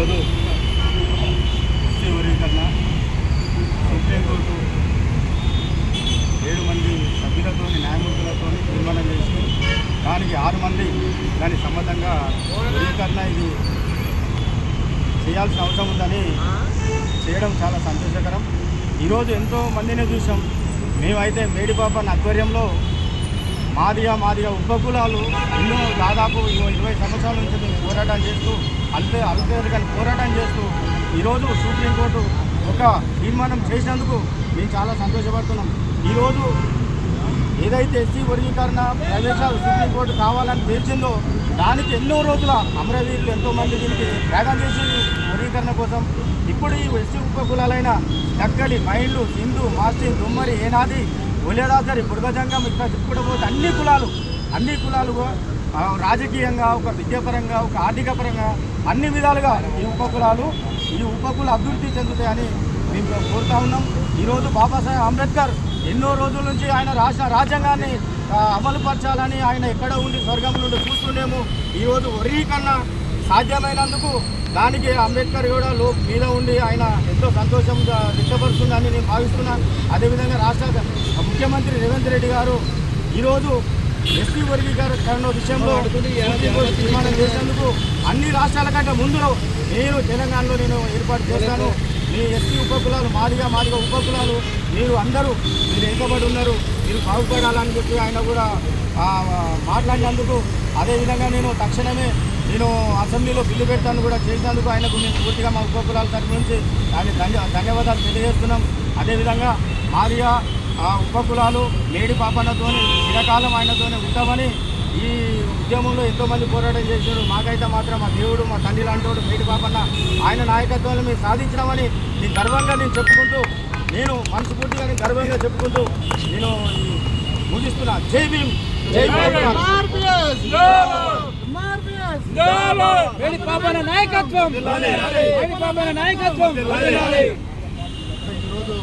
ఈరోజు ఎస్సీ వర్గీకరణ సుప్రీంకోర్టు 7 మంది సభ్యులతో న్యాయమూర్తులతో తీర్మానం చేసి దానికి 6 మంది దాని సమ్మతంగా వర్గీకరణ ఇది చేయాల్సిన అవసరం ఉందని చేయడం చాలా సంతోషకరం. ఈరోజు ఎంతో మందిని చూసాం. మేమైతే మేడిపాపన్ ఆధ్వర్యంలో మాదిగా ఉపకులాలు ఎన్నో దాదాపు 20 సంవత్సరాల నుంచి మేము పోరాటం చేస్తూ అల్పేరుగాని పోరాటం చేస్తూ ఈరోజు సుప్రీంకోర్టు ఒక తీర్మానం చేసినందుకు మేము చాలా సంతోషపడుతున్నాం. ఈరోజు ఏదైతే ఎస్సీ వర్గీకరణ ప్రవేశాలు సుప్రీంకోర్టు కావాలని తేల్చిందో దానికి ఎన్నో రోజుల అమరవీరులు ఎంతోమంది దీనికి త్యాగం చేసింది వర్గీకరణ కోసం. ఇప్పుడు ఈ ఎస్సీ ఉపకులాలైన దక్కడి, మైళ్ళు, సింధు, మాస్టిన్, దుమ్మరి, ఏనాది, ఒలేదాసరి, బుడగజంగం ఇక్కడ చెప్పుకోకపోతే అన్ని కులాలు రాజకీయంగా, ఒక విద్యాపరంగా, ఒక ఆర్థిక పరంగా అన్ని విధాలుగా ఈ ఉపకుల అభివృద్ధి చెందుతాయని మేము కోరుతా ఉన్నాం. ఈరోజు బాబాసాహెబ్ అంబేద్కర్ ఎన్నో రోజుల నుంచి ఆయన రాసిన రాజ్యాంగాన్ని అమలుపరచాలని ఆయన ఎక్కడ ఉండి స్వర్గం నుండి చూస్తుండేమో ఈరోజు వర్గీకరణ సాధ్యమైనందుకు దానికి అంబేద్కర్ కూడా మీద ఉండి ఆయన ఎంతో సంతోషంగా వ్యక్తపరుస్తుందని నేను భావిస్తున్నాను. అదేవిధంగా రాష్ట్ర ముఖ్యమంత్రి రేవంత్ రెడ్డి గారు ఈరోజు ఎస్సీ వర్గీకరణ విషయంలో తీర్మానం చేసేందుకు అన్ని రాష్ట్రాల కంటే ముందులో నేను తెలంగాణలో ఏర్పాటు చేస్తాను. మీ ఎస్సీ ఉపకులాలు మాదిగా ఉపకులాలు మీరు వెనుకబడి ఉన్నారు, మీరు బాగుపడాలని చెప్పి ఆయన కూడా మాట్లాడినందుకు అదేవిధంగా తక్షణమే అసెంబ్లీలో బిల్లు పెడతాను కూడా చేసినందుకు ఆయనకు మేము పూర్తిగా మా ఉపకులాల తరఫు నుంచి ధన్యవాదాలు తెలియజేస్తున్నాం. అదేవిధంగా మాదిగా ఉపకులాలు మేడిపాపన్నతో చిరకాలం ఆయనతోనే ఉంటామని ఈ ఉద్యమంలో ఎంతోమంది పోరాటం చేశారు. మాకైతే మాత్రం మా దేవుడు, మా తండ్రి లాంటి మేడిపాపన్న ఆయన నాయకత్వాన్ని మేము సాధించినామని గర్వంగా చెప్పుకుంటూ మనస్ఫూర్తిగా గర్వంగా చెప్పుకుంటూ ముగిస్తున్నా. జై భీమ్, జై నాయకత్వం. ఈరోజు